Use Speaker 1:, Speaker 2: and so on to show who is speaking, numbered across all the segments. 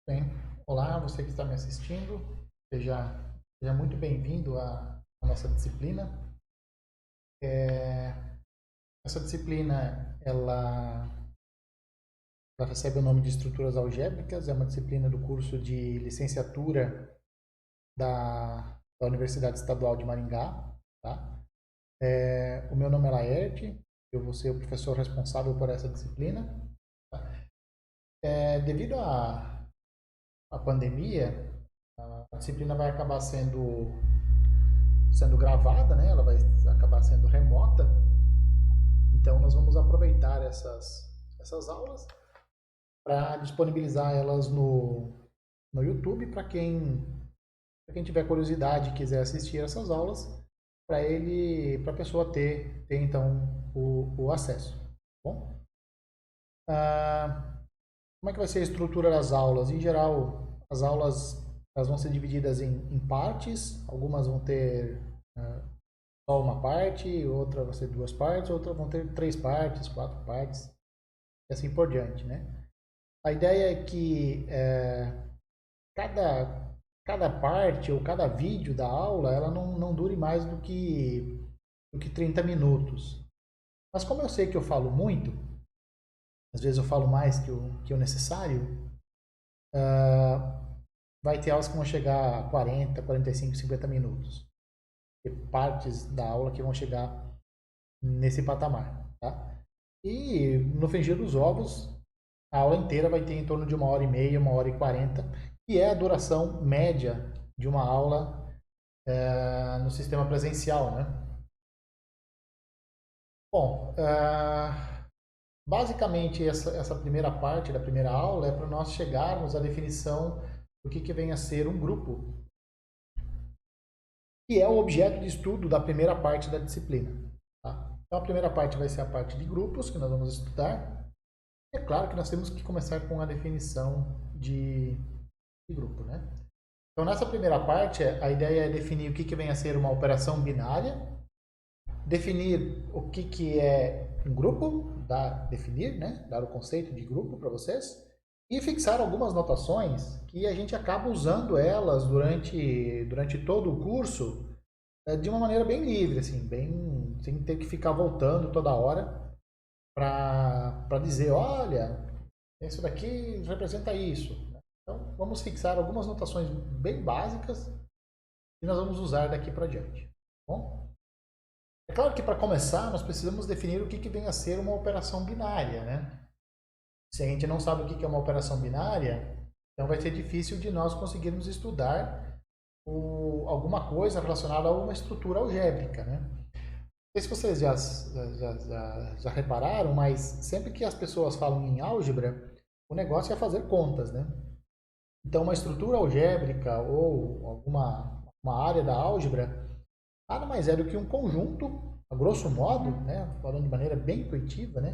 Speaker 1: Bem, olá, você que está me assistindo, seja, seja muito bem-vindo à nossa disciplina. É, Essa disciplina, ela recebe o nome de Estruturas Algébricas, é uma disciplina do curso de licenciatura da Universidade Estadual de Maringá, tá? O meu nome é Laerte, eu vou ser o professor responsável por essa disciplina. Tá? Devido à pandemia, a disciplina vai acabar sendo gravada, né? Ela vai acabar sendo remota. Então, nós vamos aproveitar essas aulas para disponibilizar elas no YouTube para quem tiver curiosidade e quiser assistir essas aulas, para a pessoa ter então o acesso. Tá bom? Como é que vai ser a estrutura das aulas? Em geral, as aulas elas vão ser divididas em partes, algumas vão ter só uma parte, outra vai ser duas partes, outra vão ter três partes, quatro partes, e assim por diante, né? A ideia é que cada, cada parte ou cada vídeo da aula ela não dure mais do que 30 minutos. Mas como eu sei que eu falo muito, às vezes eu falo mais que o necessário, vai ter aulas que vão chegar a 40, 45, 50 minutos. E partes da aula que vão chegar nesse patamar, tá? E no frigir dos ovos, a aula inteira vai ter em torno de 1h30, 1h40, que é a duração média de uma aula no sistema presencial, né? Bom, basicamente essa primeira parte da primeira aula é para nós chegarmos à definição do que vem a ser um grupo, que é o objeto de estudo da primeira parte da disciplina. Tá? Então a primeira parte vai ser a parte de grupos, que nós vamos estudar. É claro que nós temos que começar com a definição de grupo, né? Então, nessa primeira parte, a ideia é definir o que vem a ser uma operação binária, definir o que é um grupo, definir, né? Dar o conceito de grupo para vocês, e fixar algumas notações que a gente acaba usando elas durante todo o curso de uma maneira bem livre, assim, bem, sem ter que ficar voltando toda hora para dizer, olha, isso daqui representa isso. Então, vamos fixar algumas notações bem básicas que nós vamos usar daqui para diante. Bom? É claro que para começar, nós precisamos definir o que vem a ser uma operação binária, né? Se a gente não sabe o que é uma operação binária, então vai ser difícil de nós conseguirmos estudar alguma coisa relacionada a uma estrutura algébrica, né? Não sei se vocês já repararam, mas sempre que as pessoas falam em álgebra, o negócio é fazer contas, né? Então, uma estrutura algébrica ou uma área da álgebra nada mais é do que um conjunto, a grosso modo, né, falando de maneira bem intuitiva, né,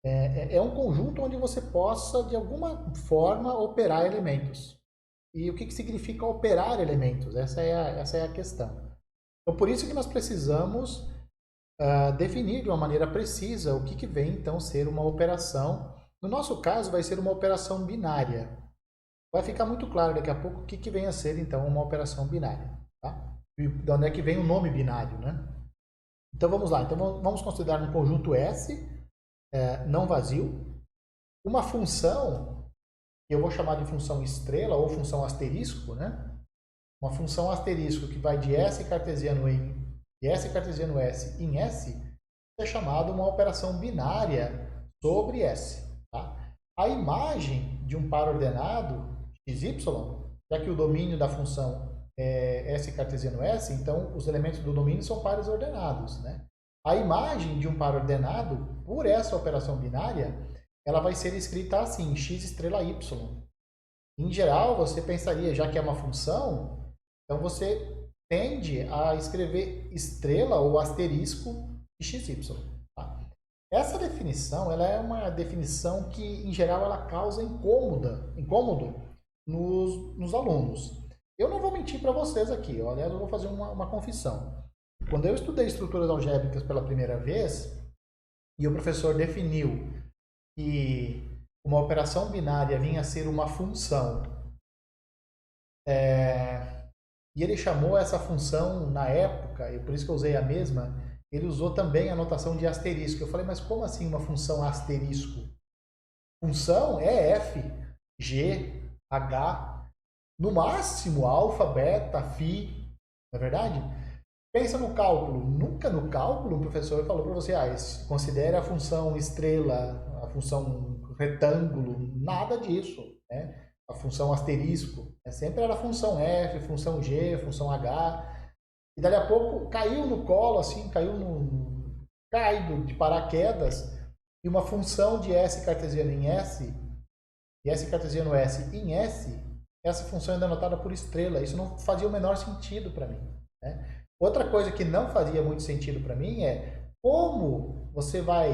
Speaker 1: é um conjunto onde você possa, de alguma forma, operar elementos. E o que significa operar elementos? Essa é a questão. Então, por isso que nós precisamos definir de uma maneira precisa o que vem, então, ser uma operação. No nosso caso, vai ser uma operação binária. Vai ficar muito claro daqui a pouco o que vem a ser, então, uma operação binária. Tá? E de onde é que vem o nome binário, né? Então, vamos lá. Então, vamos considerar um conjunto S, não vazio, uma função, que eu vou chamar de função estrela ou função asterisco, né? Uma função asterisco que vai de S cartesiano S em S, é chamada uma operação binária sobre S. Tá? A imagem de um par ordenado xy, já que o domínio da função é S cartesiano S, então os elementos do domínio são pares ordenados. Né? A imagem de um par ordenado, por essa operação binária, ela vai ser escrita assim, x estrela y. Em geral, você pensaria, já que é uma função, então você tende a escrever estrela ou asterisco de xy. Tá? Essa definição ela é uma definição que, em geral, ela causa incômodo nos alunos. Eu não vou mentir para vocês aqui, aliás, eu vou fazer uma confissão. Quando eu estudei estruturas algébricas pela primeira vez, e o professor definiu que uma operação binária vinha a ser uma função E ele chamou essa função na época, e por isso que eu usei a mesma, ele usou também a notação de asterisco. Eu falei, mas como assim uma função asterisco? Função é f, g, h, no máximo alfa, beta, φ, não é verdade? Pensa no cálculo. Nunca no cálculo o professor falou para você, considere a função estrela, a função retângulo, nada disso, né? A função asterisco, né? Sempre era função f, função g, função h, e dali a pouco caiu no colo, assim, caiu de paraquedas, e uma função de S cartesiano em S, e S cartesiano S em S, essa função é denotada por estrela. Isso não fazia o menor sentido para mim, né? Outra coisa que não fazia muito sentido para mim é como você vai,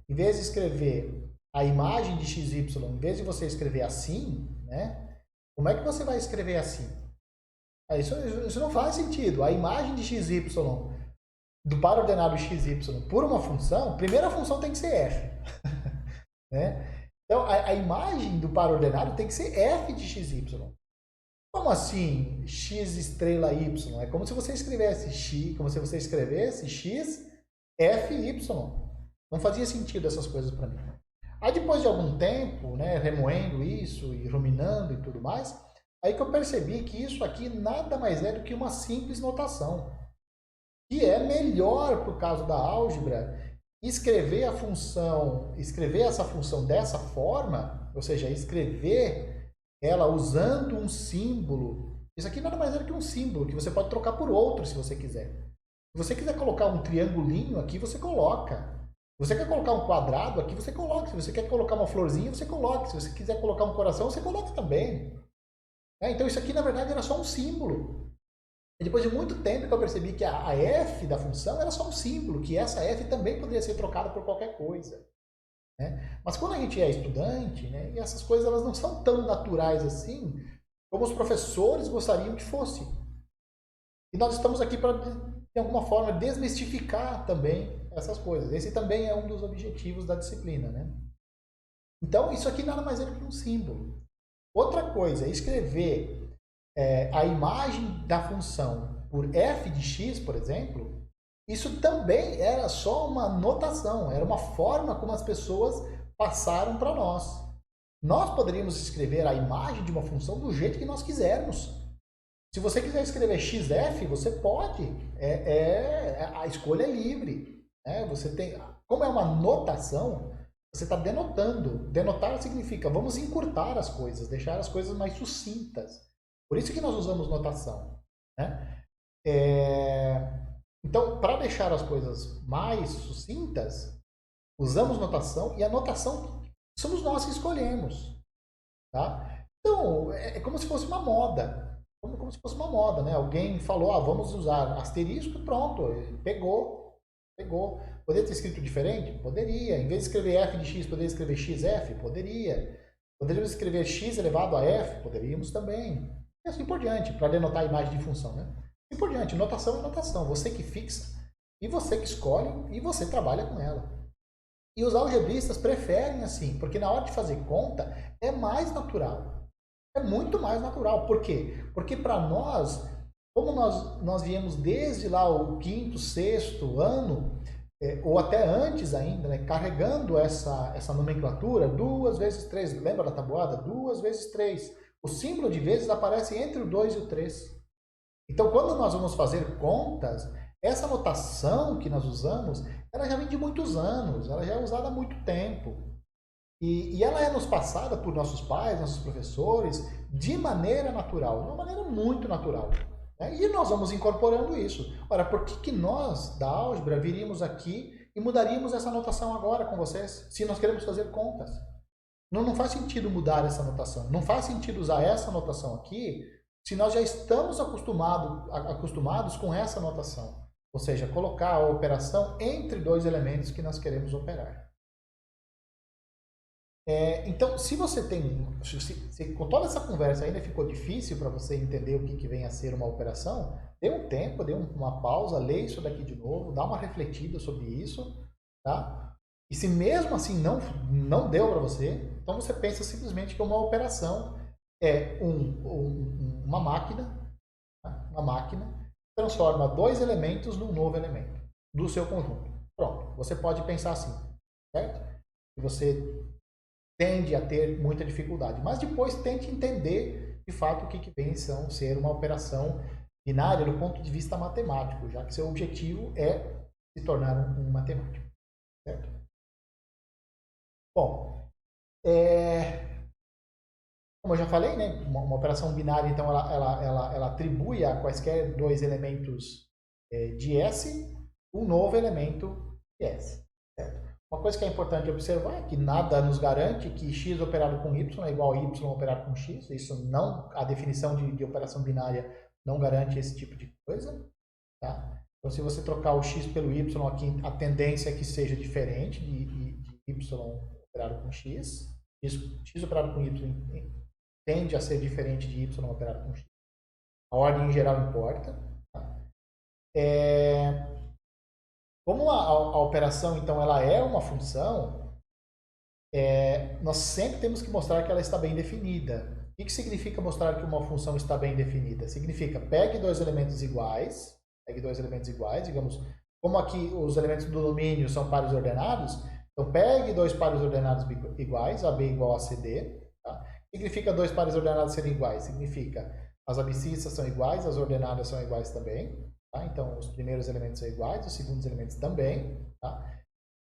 Speaker 1: em vez de escrever a imagem de XY, em vez de você escrever assim, né? Como é que você vai escrever assim? Isso não faz sentido. A imagem de XY do par ordenado XY por uma função, primeiro a função tem que ser f. Né? Então, a imagem do par ordenado tem que ser f de XY. Como assim x estrela y? É como se você escrevesse x, como se você escrevesse x, f, y. Não fazia sentido essas coisas para mim. Aí depois de algum tempo, né, remoendo isso e ruminando e tudo mais, aí que eu percebi que isso aqui nada mais é do que uma simples notação. E é melhor, por causa da álgebra, escrever essa função dessa forma, ou seja, escrever ela usando um símbolo. Isso aqui nada mais é do que um símbolo, que você pode trocar por outro se você quiser. Se você quiser colocar um triangulinho aqui, você coloca. Se você quer colocar um quadrado aqui, você coloca. Se você quer colocar uma florzinha, você coloca. Se você quiser colocar um coração, você coloca também. Então isso aqui, na verdade, era só um símbolo. E depois de muito tempo que eu percebi que a f da função era só um símbolo, que essa f também poderia ser trocada por qualquer coisa. Né? Mas quando a gente é estudante, né, e essas coisas elas não são tão naturais assim como os professores gostariam que fosse. E nós estamos aqui para, de alguma forma, desmistificar também essas coisas. Esse também é um dos objetivos da disciplina. Né? Então, isso aqui nada mais é do que um símbolo. Outra coisa, escrever a imagem da função por f de x, por exemplo, isso também era só uma notação, era uma forma como as pessoas passaram para nós. Nós poderíamos escrever a imagem de uma função do jeito que nós quisermos. Se você quiser escrever xf, você pode. A escolha é livre. Né? Você tem, como é uma notação, você está denotando. Denotar significa vamos encurtar as coisas, deixar as coisas mais sucintas. Por isso que nós usamos notação. Né? Então, para deixar as coisas mais sucintas, usamos notação, e a notação somos nós que escolhemos. Tá? Então, é como se fosse uma moda. Como se fosse uma moda, né? Alguém falou, vamos usar asterisco, pronto, pegou. Poderia ter escrito diferente? Poderia. Em vez de escrever f de x, poderia escrever xf? Poderia. Poderíamos escrever x elevado a f? Poderíamos também. E assim por diante, para denotar a imagem de função, né? Assim por diante, notação é notação. Você que fixa, e você que escolhe, e você trabalha com ela. E os algebristas preferem assim, porque na hora de fazer conta, é mais natural. É muito mais natural. Por quê? Porque para nós, como nós viemos desde lá o quinto, sexto ano, ou até antes ainda, né, carregando essa nomenclatura, 2 vezes 3, lembra da tabuada? 2 vezes 3. O símbolo de vezes aparece entre o 2 e o 3. Então, quando nós vamos fazer contas, essa notação que nós usamos, ela já vem de muitos anos, ela já é usada há muito tempo. E ela é nos passada por nossos pais, nossos professores, de maneira natural, de uma maneira muito natural. Né? E nós vamos incorporando isso. Ora, por que nós, da álgebra, viríamos aqui e mudaríamos essa notação agora com vocês, se nós queremos fazer contas? Não faz sentido mudar essa notação. Não faz sentido usar essa notação aqui se nós já estamos acostumados com essa notação. Ou seja, colocar a operação entre dois elementos que nós queremos operar. Então, se você tem... Se com toda essa conversa ainda ficou difícil para você entender o que vem a ser uma operação, dê um tempo, dê uma pausa, lê isso daqui de novo, dá uma refletida sobre isso, tá? E se mesmo assim não deu para você, então você pensa simplesmente que é uma operação é uma máquina, tá? Uma máquina transforma dois elementos num novo elemento do seu conjunto. Pronto, você pode pensar assim, certo? E você tende a ter muita dificuldade, mas depois tente entender de fato o que vem ser uma operação binária do ponto de vista matemático, já que seu objetivo é se tornar um matemático, certo? Bom, como eu já falei, né, uma operação binária, então, ela atribui a quaisquer dois elementos de S um novo elemento de S, certo? Uma coisa que é importante observar é que nada nos garante que x operado com y é igual a y operado com x. Isso não, a definição de operação binária não garante esse tipo de coisa, tá? Então, se você trocar o x pelo y aqui, a tendência é que seja diferente de y operado com x. X operado com y tende a ser diferente de y operado com x. A ordem em geral importa. Tá? Como a operação, então, ela é uma função, nós sempre temos que mostrar que ela está bem definida. O que significa mostrar que uma função está bem definida? Significa, pegue dois elementos iguais, digamos, como aqui os elementos do domínio são pares ordenados, então pegue dois pares ordenados iguais, AB igual a CD. Tá? Significa dois pares ordenados serem iguais? Significa as abscissas são iguais, as ordenadas são iguais também. Tá? Então, os primeiros elementos são iguais, os segundos elementos também. Tá?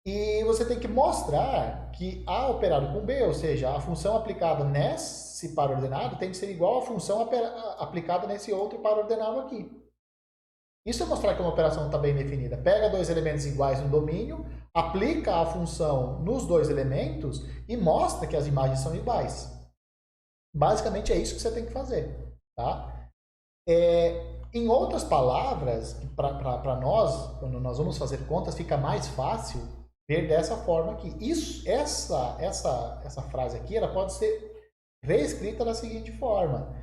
Speaker 1: E você tem que mostrar que A operado com B, ou seja, a função aplicada nesse par ordenado tem que ser igual à função aplicada nesse outro par ordenado aqui. Isso é mostrar que uma operação está bem definida. Pega dois elementos iguais no domínio, aplica a função nos dois elementos e mostra que as imagens são iguais. Basicamente é isso que você tem que fazer. Tá? Em outras palavras, para nós, quando nós vamos fazer contas, fica mais fácil ver dessa forma aqui. Essa frase aqui ela pode ser reescrita da seguinte forma.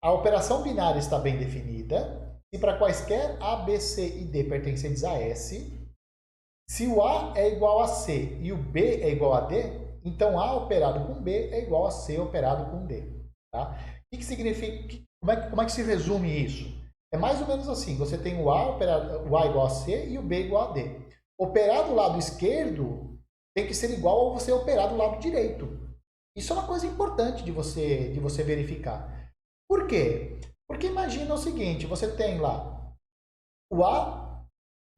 Speaker 1: A operação binária está bem definida se para quaisquer A, B, C e D pertencentes a S, se o A é igual a C e o B é igual a D, então A operado com B é igual a C operado com D. Tá? O que significa? Como é que se resume isso? É mais ou menos assim, você tem o A igual a C e o B igual a D. Operar do lado esquerdo tem que ser igual ao você operar do lado direito. Isso é uma coisa importante de você verificar. Por quê? Porque imagina o seguinte, você tem lá o A,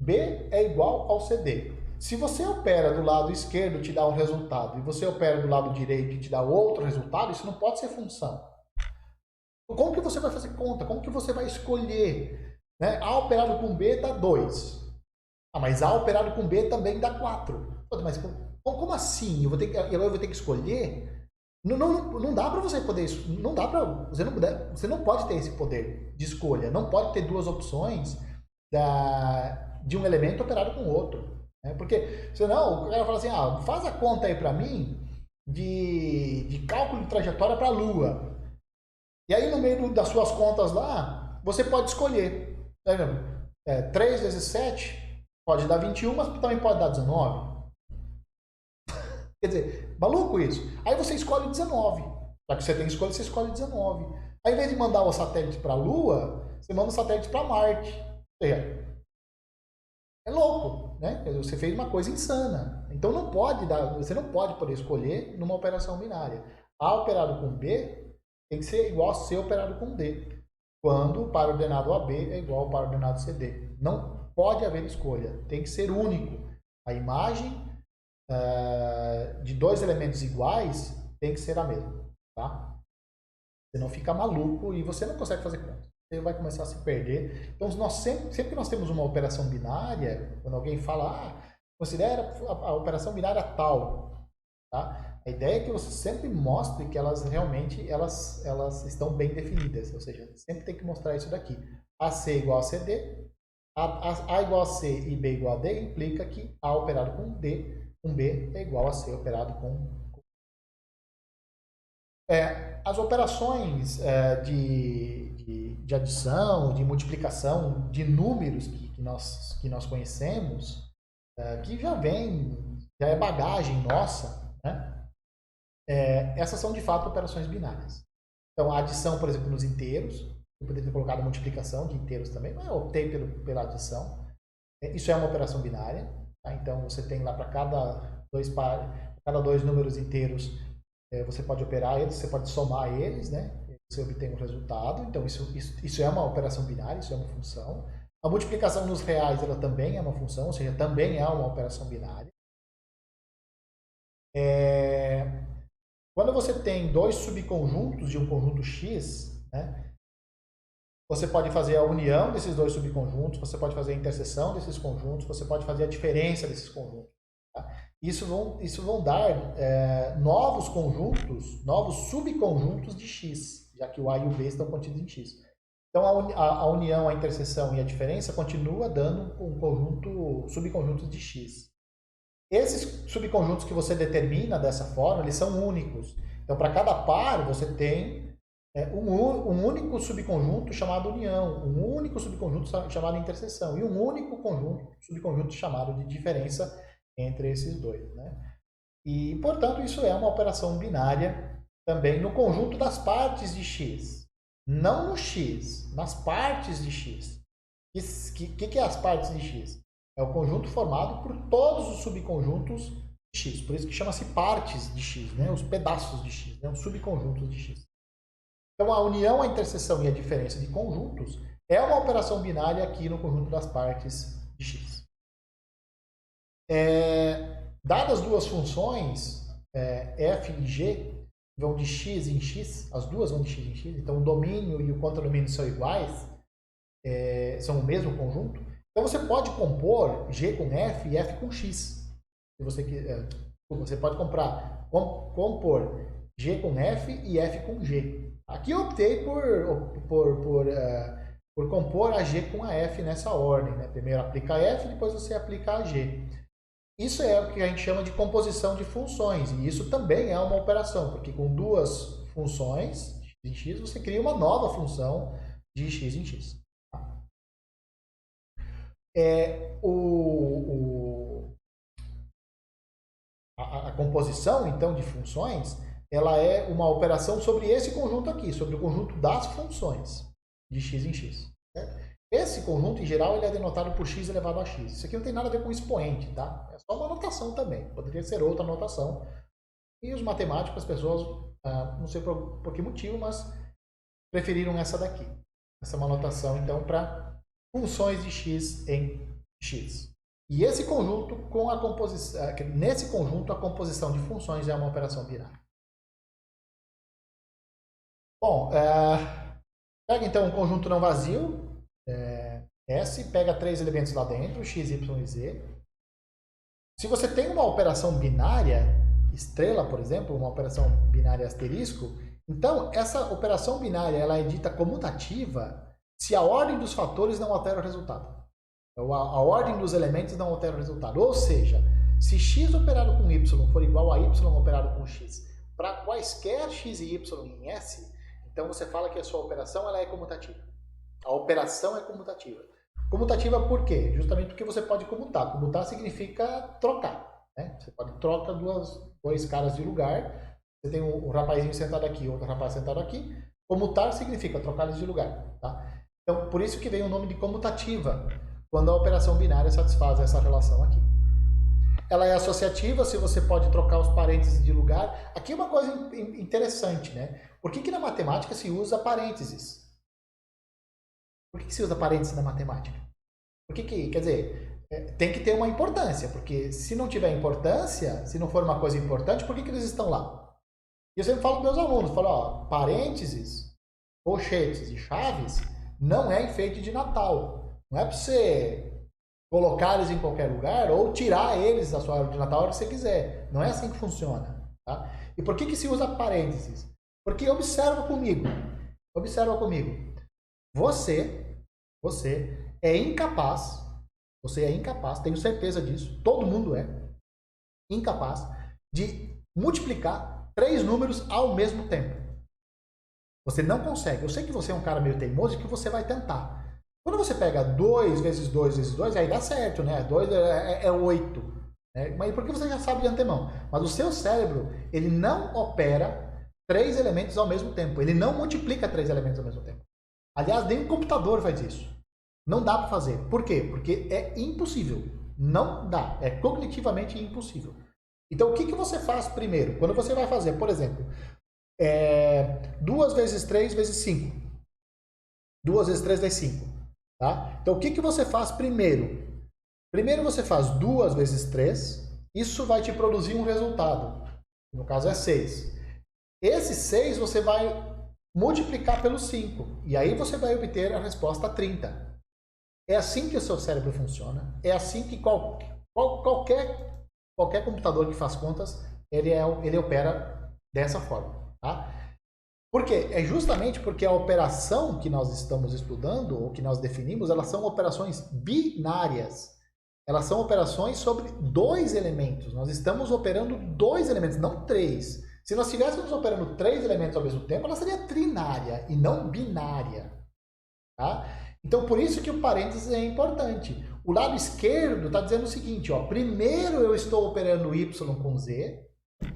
Speaker 1: B é igual ao CD. Se você opera do lado esquerdo te dá um resultado e você opera do lado direito e te dá outro resultado, isso não pode ser função. Como que você vai fazer conta? Como que você vai escolher? Né? A operado com B dá 2. Mas A operado com B também dá 4. Mas como assim? Eu vou ter que escolher? Não dá para você poder... Não dá para... Você não pode ter esse poder de escolha. Não pode ter duas opções de um elemento operado com o outro. Né? Porque senão o cara fala assim, faz a conta aí para mim de cálculo de trajetória para a Lua. E aí no meio das suas contas lá, você pode escolher. 3 vezes 7 pode dar 21, mas também pode dar 19. Quer dizer, maluco isso. Aí você escolhe 19. Já que você tem escolha, você escolhe 19. Aí, ao invés de mandar o satélite para a Lua, você manda o satélite para Marte. É louco, né? Você fez uma coisa insana. Então você não pode poder escolher numa operação binária. A operado com B tem que ser igual a C operado com D. Quando o par ordenado AB é igual ao par ordenado CD. Não pode haver escolha. Tem que ser único. A imagem de dois elementos iguais tem que ser a mesma. Tá? Você não fica maluco e você não consegue fazer conta. Você vai começar a se perder. Então, sempre que nós temos uma operação binária, quando alguém fala, considera a operação binária tal. Tá? A ideia é que você sempre mostre que elas realmente elas estão bem definidas. Ou seja, sempre tem que mostrar isso daqui. AC igual a CD, A igual a C e B igual a D implica que A operado com D, com B é igual a C operado com... As operações de adição, de multiplicação de números que nós conhecemos, que já é bagagem nossa, né? Essas são de fato operações binárias. Então, a adição, por exemplo, nos inteiros, eu poderia ter colocado a multiplicação de inteiros também, mas eu optei pela adição. Isso é uma operação binária, tá? Então você tem lá para cada dois números inteiros, você pode operar eles, você pode somar eles, né? Você obtém um resultado. Então isso é uma operação binária, isso é uma função. A multiplicação nos reais, ela também é uma função, ou seja, também é uma operação binária. Quando você tem dois subconjuntos de um conjunto X, né, você pode fazer a união desses dois subconjuntos, você pode fazer a interseção desses conjuntos, você pode fazer a diferença desses conjuntos. Tá? Isso vão dar novos conjuntos, novos subconjuntos de X, já que o A e o B estão contidos em X. Então a união, a interseção e a diferença continua dando um subconjuntos de X. Esses subconjuntos que você determina dessa forma, eles são únicos. Então, para cada par, você tem um único subconjunto chamado união, um único subconjunto chamado interseção e um único subconjunto chamado de diferença entre esses dois. Né? E, portanto, isso é uma operação binária também no conjunto das partes de X. Não no X, nas partes de X. O que é as partes de X? É o conjunto formado por todos os subconjuntos de X. Por isso que chama-se partes de X, né? Os pedaços de X, né? Os subconjuntos de X. Então, a união, a interseção e a diferença de conjuntos é uma operação binária aqui no conjunto das partes de X. Dadas duas funções, f e g, vão de x em x, as duas vão de x em x, então o domínio e o contradomínio são iguais, são o mesmo conjunto. Então você pode compor G com F e F com X. Se você quiser, você pode compor G com F e F com G. Aqui eu optei por compor a G com a F nessa ordem. Né? Primeiro aplica a F, depois você aplica a G. Isso é o que a gente chama de composição de funções. E isso também é uma operação, porque com duas funções de x, você cria uma nova função de x em x. A composição, então, de funções, ela é uma operação sobre esse conjunto aqui, sobre o conjunto das funções de x em x. Certo? Esse conjunto, em geral, ele é denotado por x elevado a x. Isso aqui não tem nada a ver com expoente, tá? É só uma notação também. Poderia ser outra notação. E os matemáticos, as pessoas, não sei por que motivo, mas preferiram essa daqui. Essa é uma notação, então, para funções de x em x. E esse conjunto, nesse conjunto, a composição de funções é uma operação binária. Bom, pega então um conjunto não vazio, S, pega três elementos lá dentro, x, y e z. Se você tem uma operação binária, estrela, por exemplo, uma operação binária asterisco, então essa operação binária ela é dita comutativa se a ordem dos fatores não altera o resultado. Então, a ordem dos elementos não altera o resultado. Ou seja, se x operado com y for igual a y operado com x, para quaisquer x e y em S, então você fala que a sua operação ela é comutativa. A operação é comutativa. Comutativa por quê? Justamente porque você pode comutar. Comutar significa trocar. Né? Você pode trocar dois caras de lugar. Você tem um rapazinho sentado aqui, outro rapaz sentado aqui. Comutar significa trocar eles de lugar. Tá? Então, por isso que vem o nome de comutativa, quando a operação binária satisfaz essa relação aqui. Ela é associativa, se você pode trocar os parênteses de lugar. Aqui é uma coisa interessante, né? Por que na matemática se usa parênteses? Por que se usa parênteses na matemática? Quer dizer, tem que ter uma importância, porque se não tiver importância, se não for uma coisa importante, por que eles estão lá? E eu sempre falo para meus alunos, falo, parênteses, colchetes e chaves não é enfeite de Natal. Não é para você colocar eles em qualquer lugar ou tirar eles da sua árvore de Natal a hora que você quiser. Não é assim que funciona. Tá? E por que se usa parênteses? Porque observa comigo. Você é incapaz, tenho certeza disso, todo mundo é incapaz de multiplicar 3 números ao mesmo tempo. Você não consegue. Eu sei que você é um cara meio teimoso e que você vai tentar. Quando você pega 2 vezes 2 vezes 2, aí dá certo, né? 2 é 8. Né? Mas porque você já sabe de antemão. Mas o seu cérebro, ele não opera três elementos ao mesmo tempo. Ele não multiplica três elementos ao mesmo tempo. Aliás, nem o computador faz isso. Não dá para fazer. Por quê? Porque é impossível. Não dá. É cognitivamente impossível. Então, o que, que você faz primeiro? Quando você vai fazer, por exemplo, 2 vezes 3 vezes 5. 2 vezes 3 vezes 5. Tá? Então, o que, que você faz primeiro? Primeiro você faz 2 vezes 3. Isso vai te produzir um resultado. No caso é 6. Esse 6 você vai multiplicar pelo 5. E aí você vai obter a resposta 30. É assim que o seu cérebro funciona. É assim que qualquer computador que faz contas, ele opera dessa forma. Tá? Por quê? É justamente porque a operação que nós estamos estudando, ou que nós definimos, elas são operações binárias. Elas são operações sobre dois elementos. Nós estamos operando dois elementos, não três. Se nós estivéssemos operando três elementos ao mesmo tempo, ela seria trinária e não binária. Tá? Então, por isso que o parênteses é importante. O lado esquerdo está dizendo o seguinte, ó, primeiro eu estou operando y com z,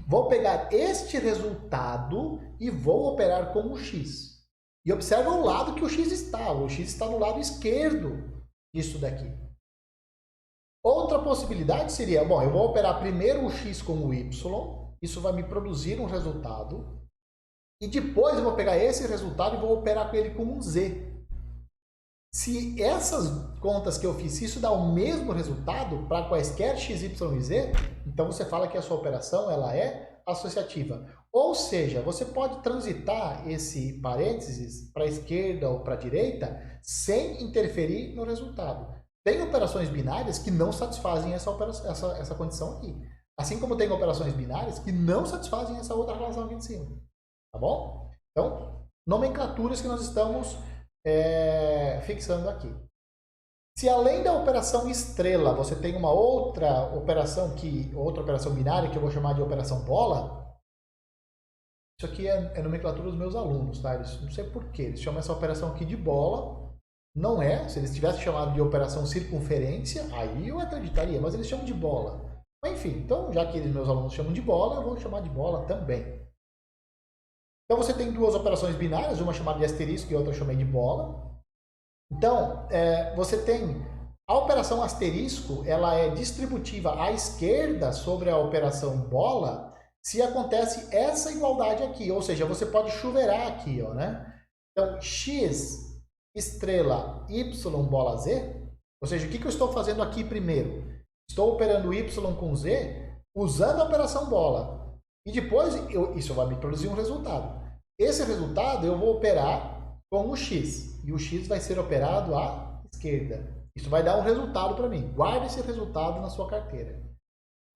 Speaker 1: vou pegar este resultado e vou operar com o x. E observa o lado que o x está. O x está no lado esquerdo disso daqui. Outra possibilidade seria, bom, eu vou operar primeiro o x com o y, isso vai me produzir um resultado, e depois eu vou pegar esse resultado e vou operar com ele com um z. Se essas contas que eu fiz, se isso dá o mesmo resultado para quaisquer x, y e z, então você fala que a sua operação ela é associativa. Ou seja, você pode transitar esse parênteses para a esquerda ou para a direita sem interferir no resultado. Tem operações binárias que não satisfazem essa condição aqui. Assim como tem operações binárias que não satisfazem essa outra relação aqui de cima. Tá bom? Então, nomenclaturas que nós estamos fixando aqui. Se além da operação estrela, você tem uma outra operação binária que eu vou chamar de operação bola, isso aqui é nomenclatura dos meus alunos, tá? Eles, não sei porquê, eles chamam essa operação aqui de bola. Não é, se eles tivessem chamado de operação circunferência, aí eu acreditaria, mas eles chamam de bola. Mas enfim, então já que meus alunos chamam de bola, eu vou chamar de bola também. Então você tem duas operações binárias, uma chamada de asterisco e outra eu chamei de bola. Então, você tem a operação asterisco, ela é distributiva à esquerda sobre a operação bola, se acontece essa igualdade aqui, ou seja, você pode chuveirar aqui, ó, né? Então, x estrela y bola z, ou seja, o que eu estou fazendo aqui primeiro? Estou operando y com z usando a operação bola. E depois isso vai me produzir um resultado. Esse resultado eu vou operar com o x. E o x vai ser operado à esquerda. Isso vai dar um resultado para mim. Guarde esse resultado na sua carteira.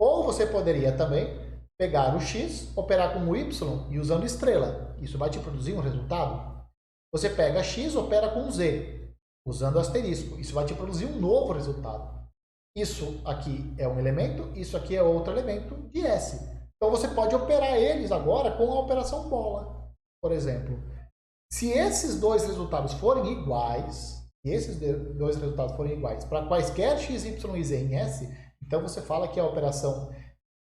Speaker 1: Ou você poderia também pegar o x, operar com o y e usando estrela. Isso vai te produzir um resultado. Você pega x, opera com z, usando asterisco. Isso vai te produzir um novo resultado. Isso aqui é um elemento, isso aqui é outro elemento de S. Então você pode operar eles agora com a operação bola, por exemplo. Se esses dois resultados forem iguais, para quaisquer x, y e z em S, então você fala que a operação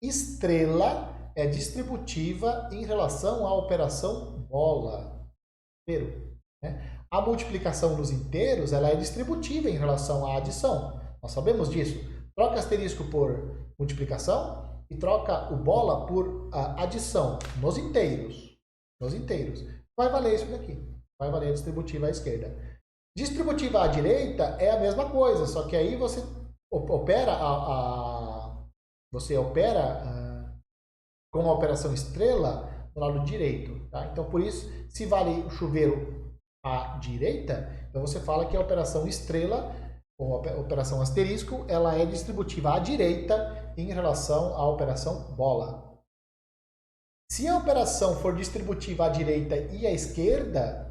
Speaker 1: estrela é distributiva em relação à operação bola. A multiplicação nos inteiros ela é distributiva em relação à adição. Nós sabemos disso. Troca asterisco por multiplicação e troca o bola por adição nos inteiros. Vai valer isso daqui. Vai valer a distributiva à esquerda. Distributiva à direita é a mesma coisa, só que aí você opera com a operação estrela no lado direito. Tá? Então, por isso, se vale o chuveiro à direita, então você fala que a operação estrela, ou a operação asterisco, ela é distributiva à direita em relação à operação bola. Se a operação for distributiva à direita e à esquerda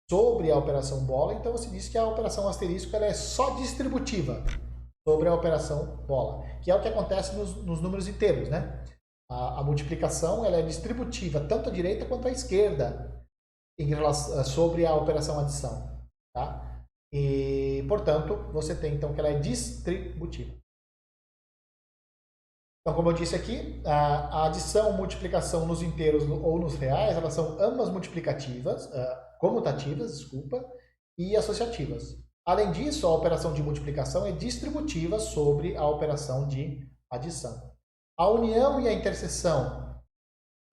Speaker 1: sobre a operação bola, então você diz que a operação asterisco ela é só distributiva sobre a operação bola, que é o que acontece nos números inteiros, né? A multiplicação ela é distributiva tanto à direita quanto à esquerda em relação, sobre a operação adição. Tá? E, portanto, você tem então que ela é distributiva. Então, como eu disse aqui, a adição, multiplicação nos inteiros ou nos reais, elas são ambas multiplicativas, comutativas, desculpa, e associativas. Além disso, a operação de multiplicação é distributiva sobre a operação de adição. A união e a interseção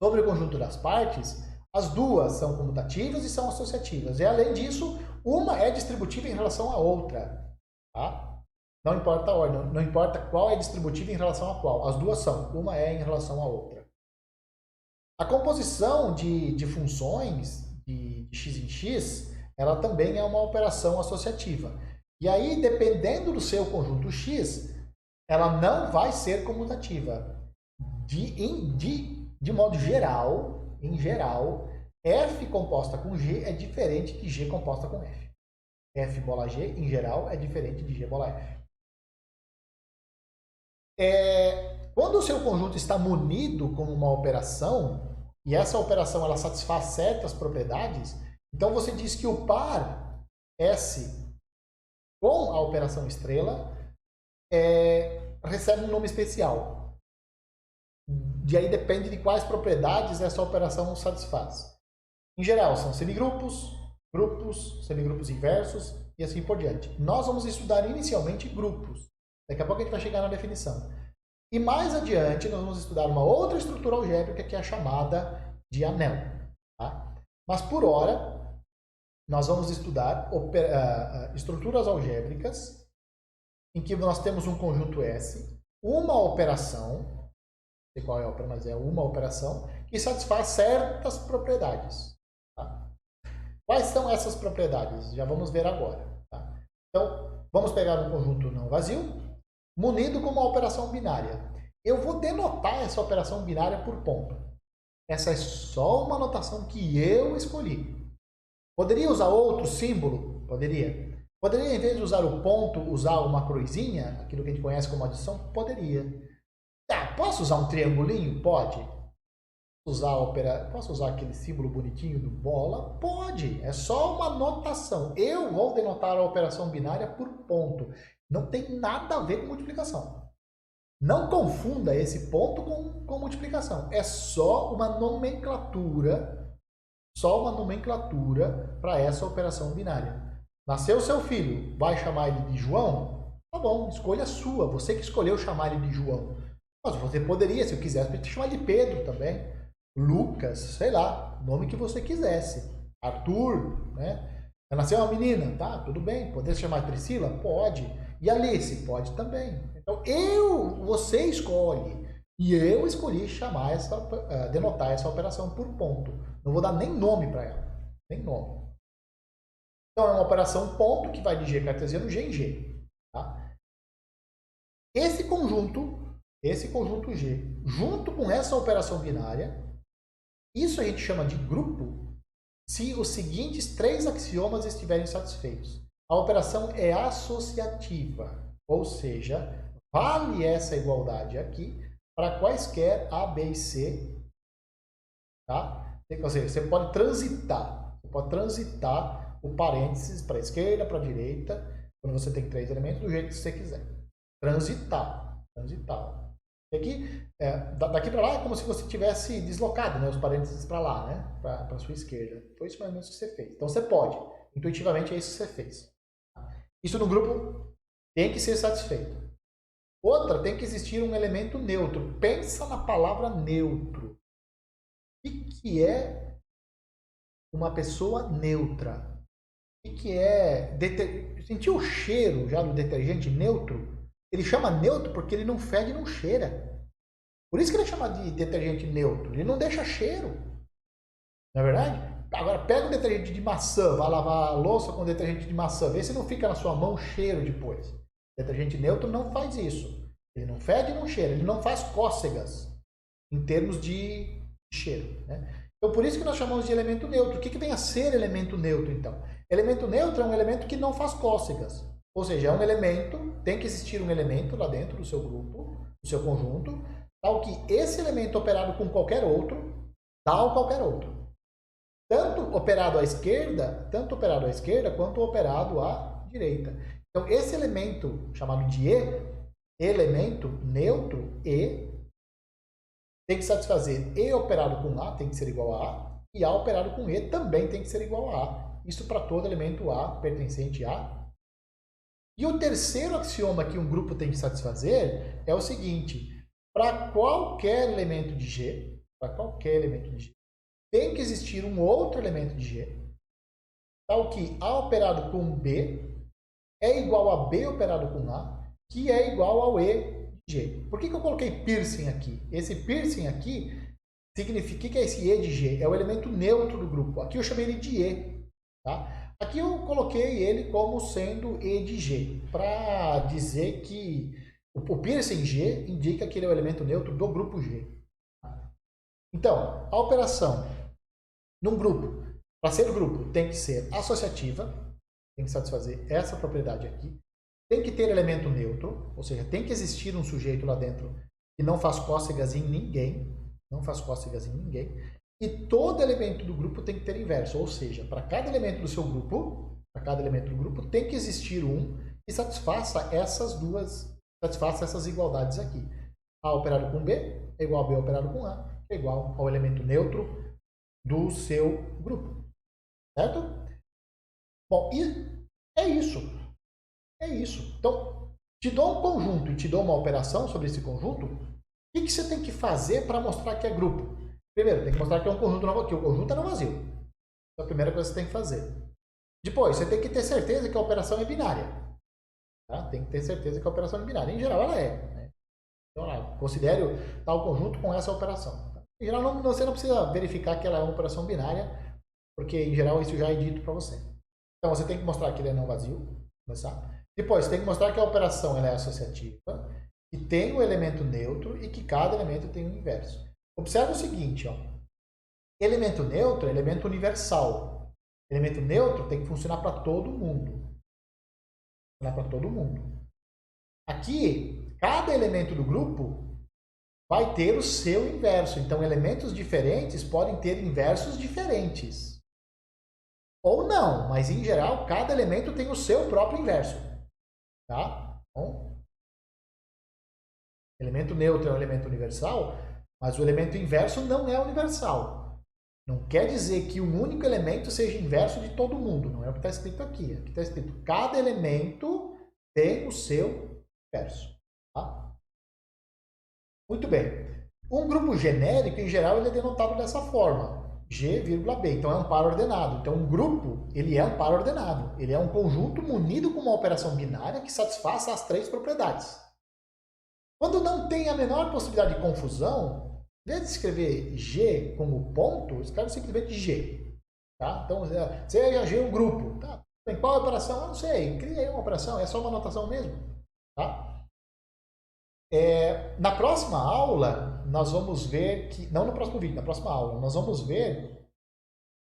Speaker 1: sobre o conjunto das partes, as duas são comutativas e são associativas. E, além disso, uma é distributiva em relação à outra. Tá? Não importa a ordem, não importa qual é distributiva em relação a qual. As duas são, uma é em relação à outra. A composição de funções de x em x, ela também é uma operação associativa. E aí, dependendo do seu conjunto x, ela não vai ser comutativa. De modo geral, em geral, f composta com g é diferente de g composta com f. F bola g, em geral, é diferente de g bola f. Quando o seu conjunto está munido com uma operação, e essa operação ela satisfaz certas propriedades, então você diz que o par S com a operação estrela recebe um nome especial. E aí depende de quais propriedades essa operação satisfaz. Em geral, são semigrupos, grupos, semigrupos inversos e assim por diante. Nós vamos estudar inicialmente grupos. Daqui a pouco a gente vai chegar na definição. E mais adiante nós vamos estudar uma outra estrutura algébrica que é a chamada de anel. Tá? Mas por hora, nós vamos estudar estruturas algébricas em que nós temos um conjunto S, uma operação, não sei qual é a operação, mas é uma operação, que satisfaz certas propriedades. Tá? Quais são essas propriedades? Já vamos ver agora. Tá? Então, vamos pegar um conjunto não vazio, munido com uma operação binária. Eu vou denotar essa operação binária por ponto. Essa é só uma notação que eu escolhi. Poderia usar outro símbolo? Poderia. Poderia, em vez de usar o ponto, usar uma cruzinha, aquilo que a gente conhece como adição? Poderia. Posso usar um triangulinho? Pode. Posso usar aquele símbolo bonitinho do bola? Pode. É só uma notação. Eu vou denotar a operação binária por ponto. Não tem nada a ver com multiplicação. Não confunda esse ponto com multiplicação. É só uma nomenclatura para essa operação binária. Nasceu seu filho, vai chamar ele de João? Tá bom, escolha sua. Você que escolheu chamar ele de João. Mas você poderia, se eu quisesse, chamar de Pedro também. Lucas, sei lá, nome que você quisesse. Arthur, né? Nasceu uma menina, tá? Tudo bem. Poder chamar de Priscila? Pode. E Alice? Pode também. Então, você escolhe. E eu escolhi denotar essa operação por ponto. Não vou dar nem nome para ela. Nem nome. Então, é uma operação ponto que vai de G cartesiano G em G. Tá? Esse conjunto G, junto com essa operação binária, isso a gente chama de grupo se os seguintes 3 axiomas estiverem satisfeitos. A operação é associativa, ou seja, vale essa igualdade aqui para quaisquer A, B e C. Tá? Ou seja, você pode transitar o parênteses para a esquerda, para a direita, quando você tem 3 elementos, do jeito que você quiser. Transitar. E aqui, daqui para lá é como se você tivesse deslocado, né, os parênteses para lá, né, para a sua esquerda. Foi isso mais ou menos que você fez. Então você pode. Intuitivamente é isso que você fez. Isso no grupo tem que ser satisfeito. Outra, tem que existir um elemento neutro. Pensa na palavra neutro. O que é uma pessoa neutra? O que é... Sentiu o cheiro já do detergente neutro? Ele chama neutro porque ele não fede e não cheira. Por isso que ele chama de detergente neutro. Ele não deixa cheiro. Não é verdade? Agora, pega o detergente de maçã, vai lavar a louça com detergente de maçã. Vê se não fica na sua mão cheiro depois. Detergente neutro não faz isso. Ele não fede e não cheira. Ele não faz cócegas em termos de cheiro. Né? Então, por isso que nós chamamos de elemento neutro. O que vem a ser elemento neutro, então? Elemento neutro é um elemento que não faz cócegas. Ou seja, é um elemento, tem que existir um elemento lá dentro do seu grupo, do seu conjunto, tal que esse elemento operado com qualquer outro, tal qualquer outro. Tanto operado à esquerda quanto operado à direita. Então, esse elemento chamado de E, elemento neutro E, tem que satisfazer E operado com A tem que ser igual a A, e A operado com E também tem que ser igual a A. Isso para todo elemento A pertencente a. E o terceiro axioma que um grupo tem que satisfazer é o seguinte: para qualquer elemento de G, tem que existir um outro elemento de G, tal que A operado com B é igual a B operado com A, que é igual ao E de G. Por que eu coloquei piercing aqui? Esse piercing aqui significa que esse E de G é o elemento neutro do grupo. Aqui eu chamei ele de E. Tá? Aqui eu coloquei ele como sendo E de G, para dizer que o piercing G indica que ele é o elemento neutro do grupo G. Então, a operação num grupo, para ser grupo, tem que ser associativa, tem que satisfazer essa propriedade aqui, tem que ter elemento neutro, ou seja, tem que existir um sujeito lá dentro que não faz cócegas em ninguém, e todo elemento do grupo tem que ter inverso, ou seja, para cada elemento do seu grupo, tem que existir um que satisfaça essas igualdades aqui. A operado com B é igual a B operado com A, que é igual ao elemento neutro do seu grupo. Certo? Bom, e é isso. Então, te dou um conjunto e te dou uma operação sobre esse conjunto. O que você tem que fazer para mostrar que é grupo? Primeiro, tem que mostrar que é um conjunto não, que o conjunto é não vazio. Essa é a primeira coisa que você tem que fazer. Depois, você tem que ter certeza que a operação é binária. Tá? Tem que ter certeza que a operação é binária. Em geral, ela é. Né? Então, considere tal conjunto com essa operação. Em geral, você não precisa verificar que ela é uma operação binária, porque, em geral, isso já é dito para você. Então, você tem que mostrar que ele é não vazio. Começar. Depois, você tem que mostrar que a operação ela é associativa, que tem um elemento neutro e que cada elemento tem um inverso. Observe o seguinte, ó. Elemento neutro é elemento universal. Elemento neutro tem que funcionar para todo mundo. Aqui, cada elemento do grupo vai ter o seu inverso. Então, elementos diferentes podem ter inversos diferentes. Ou não, mas em geral, cada elemento tem o seu próprio inverso. Tá? Bom, elemento neutro é um elemento universal, mas o elemento inverso não é universal. Não quer dizer que um único elemento seja inverso de todo mundo. Não é o que está escrito aqui. Aqui está escrito cada elemento tem o seu inverso. Tá? Muito bem. Um grupo genérico, em geral, ele é denotado dessa forma. G, B. Então, é um par ordenado. Então, um grupo, ele é um par ordenado. Ele é um conjunto munido com uma operação binária que satisfaça as três propriedades. Quando não tem a menor possibilidade de confusão, em vez de escrever G como ponto, escreve simplesmente G. Tá? Então, seja G um grupo. Tá? Tem qual operação? Eu não sei. Criei uma operação, é só uma anotação mesmo. Tá? Na próxima aula, nós vamos ver que... Não no próximo vídeo, na próxima aula, nós vamos ver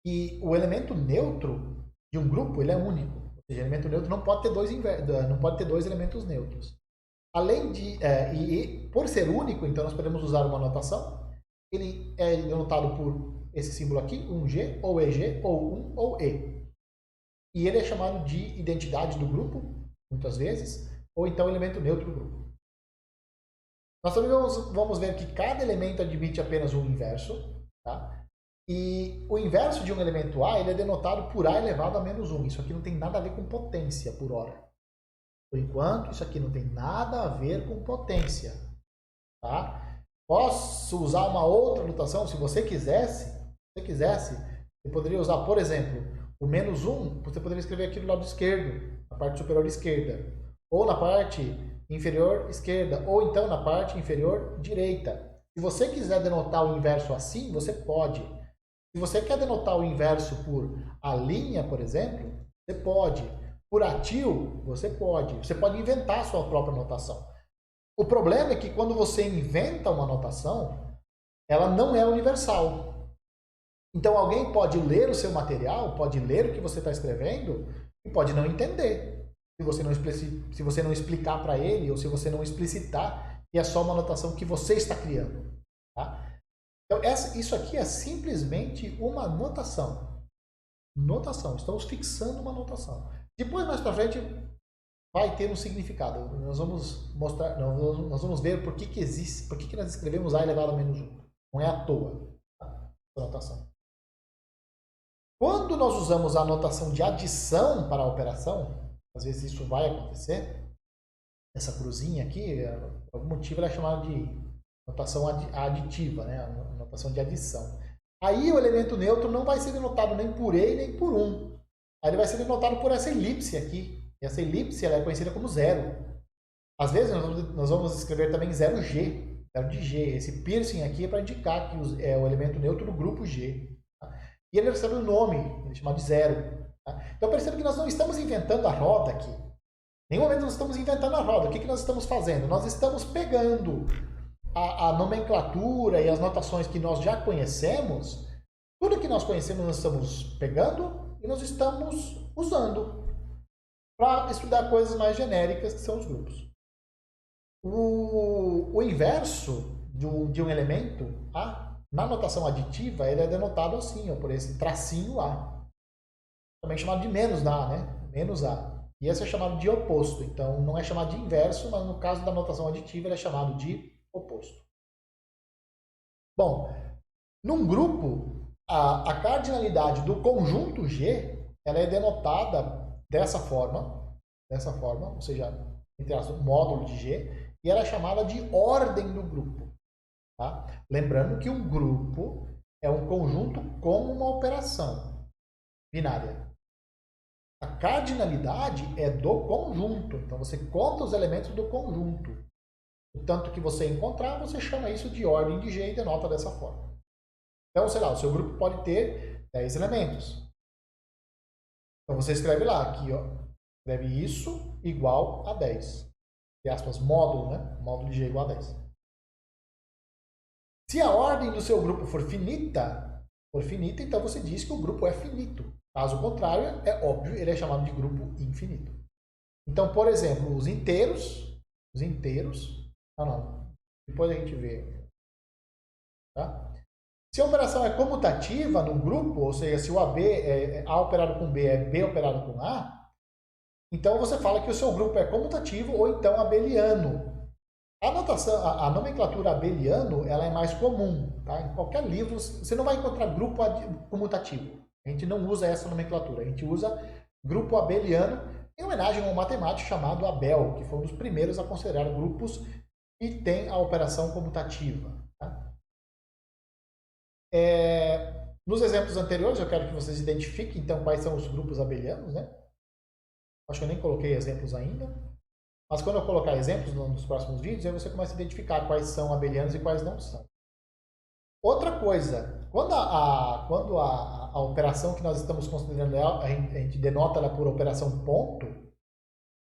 Speaker 1: que o elemento neutro de um grupo ele é único. Ou seja, o elemento neutro não pode ter dois elementos neutros. Além de... por ser único, então nós podemos usar uma anotação. Ele é denotado por esse símbolo aqui, um G, ou EG, ou um, ou E. E ele é chamado de identidade do grupo, muitas vezes, ou então elemento neutro do grupo. Nós também vamos ver que cada elemento admite apenas um inverso. Tá? E o inverso de um elemento A ele é denotado por A elevado a menos 1. Isso aqui não tem nada a ver com potência por hora. Por enquanto, isso aqui não tem nada a ver com potência. Tá? Posso usar uma outra notação? Se você quisesse, você poderia usar, por exemplo, o menos 1, você poderia escrever aqui do lado esquerdo, na parte superior esquerda. Ou na parte inferior esquerda, ou então na parte inferior direita. Se você quiser denotar o inverso assim, você pode. Se você quer denotar o inverso por a linha, por exemplo, você pode. Por atil, você pode. Você pode inventar a sua própria notação. O problema é que quando você inventa uma notação, ela não é universal. Então alguém pode ler o seu material, pode ler o que você está escrevendo e pode não entender. Se você não explicar para ele ou se você não explicitar que é só uma anotação que você está criando. Tá? Então, isso aqui é simplesmente uma notação. Estamos fixando uma notação. Depois, mais para frente, vai ter um significado. Nós vamos ver por que existe, por que nós escrevemos A elevado a menos 1. Não é à toa, tá? Essa notação. Quando nós usamos a notação de adição para a operação, às vezes isso vai acontecer, essa cruzinha aqui, por algum motivo ela é chamada de notação aditiva, né? A notação de adição. Aí o elemento neutro não vai ser denotado nem por E nem por 1. Aí ele vai ser denotado por essa elipse aqui. E essa elipse ela é conhecida como zero. Às vezes nós vamos escrever também 0G, 0 de G. Esse piercing aqui é para indicar que é o elemento neutro do grupo G. Tá? E ele recebe um nome, ele é chamado de zero. Tá? Então perceba que nós não estamos inventando a roda aqui. Em nenhum momento nós estamos inventando a roda. O que nós estamos fazendo? Nós estamos pegando a nomenclatura e as notações que nós já conhecemos. Tudo que nós conhecemos nós estamos pegando e nós estamos usando para estudar coisas mais genéricas que são os grupos. O inverso de um elemento A, na notação aditiva, ele é denotado assim, ó, por esse tracinho A. Também chamado de menos A, né? Menos A. E esse é chamado de oposto. Então, não é chamado de inverso, mas no caso da notação aditiva, ele é chamado de oposto. Bom, num grupo, a cardinalidade do conjunto G, ela é denotada dessa forma, ou seja, entre aspas, módulo de G, e ela é chamada de ordem do grupo. Tá? Lembrando que um grupo é um conjunto com uma operação binária. A cardinalidade é do conjunto, então você conta os elementos do conjunto. O tanto que você encontrar, você chama isso de ordem de G e denota dessa forma. Então, sei lá, o seu grupo pode ter 10 elementos. Então você escreve lá, aqui, ó, escreve isso igual a 10. Entre aspas, módulo, né? Módulo de G igual a 10. Se a ordem do seu grupo for finita, então você diz que o grupo é finito. Caso contrário, é óbvio, ele é chamado de grupo infinito. Então, por exemplo, os inteiros, não, depois a gente vê. Tá? Se a operação é comutativa no grupo, ou seja, se o AB é A operado com B é B operado com A, então você fala que o seu grupo é comutativo ou então abeliano. A nomenclatura abeliano ela é mais comum. Tá? Em qualquer livro, você não vai encontrar grupo comutativo. A gente não usa essa nomenclatura. A gente usa grupo abeliano em homenagem a um matemático chamado Abel, que foi um dos primeiros a considerar grupos que têm a operação comutativa. Tá? Nos exemplos anteriores, eu quero que vocês identifiquem, então, quais são os grupos abelianos. Né? Acho que eu nem coloquei exemplos ainda. Mas quando eu colocar exemplos nos próximos vídeos, aí você começa a identificar quais são abelianos e quais não são. Outra coisa, quando a operação que nós estamos considerando, a gente denota ela por operação ponto,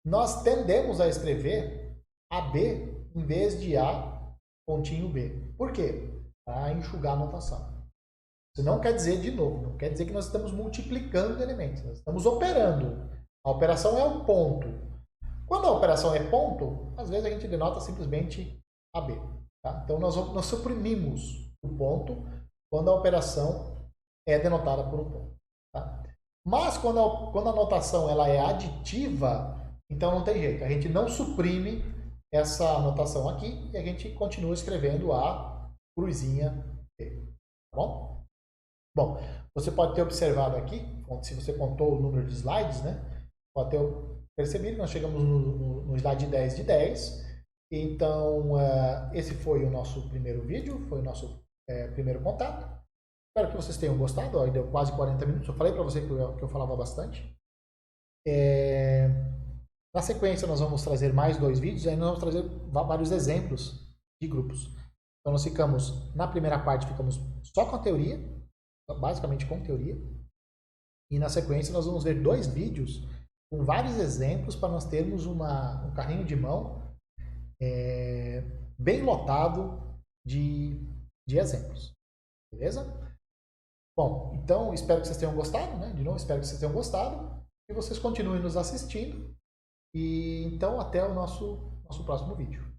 Speaker 1: nós tendemos a escrever AB em vez de A pontinho B. Por quê? Para enxugar a notação. Isso não quer dizer, de novo, não quer dizer que nós estamos multiplicando elementos, nós estamos operando. A operação é um ponto. Quando a operação é ponto, às vezes a gente denota simplesmente AB. Tá? Então nós suprimimos o ponto quando a operação é denotada por um ponto. Tá? Mas quando a notação ela é aditiva, então não tem jeito. A gente não suprime essa notação aqui e a gente continua escrevendo a cruzinha B. Tá bom? Bom, você pode ter observado aqui, se você contou o número de slides, né? Pode ter percebido que nós chegamos no slide 10 de 10. Então, esse foi o nosso primeiro vídeo, foi o nosso primeiro contato. Espero que vocês tenham gostado. Ó, deu quase 40 minutos. Eu falei para você que eu falava bastante. Na sequência, nós vamos trazer mais 2 vídeos. Aí nós vamos trazer vários exemplos de grupos. Então, nós ficamos, na primeira parte, ficamos só com a teoria, basicamente com teoria. E na sequência, nós vamos ver 2 vídeos com vários exemplos para nós termos um carrinho de mão bem lotado de exemplos. Beleza? Bom, então espero que vocês tenham gostado, né? De novo, espero que vocês tenham gostado e vocês continuem nos assistindo. E então até o nosso próximo vídeo.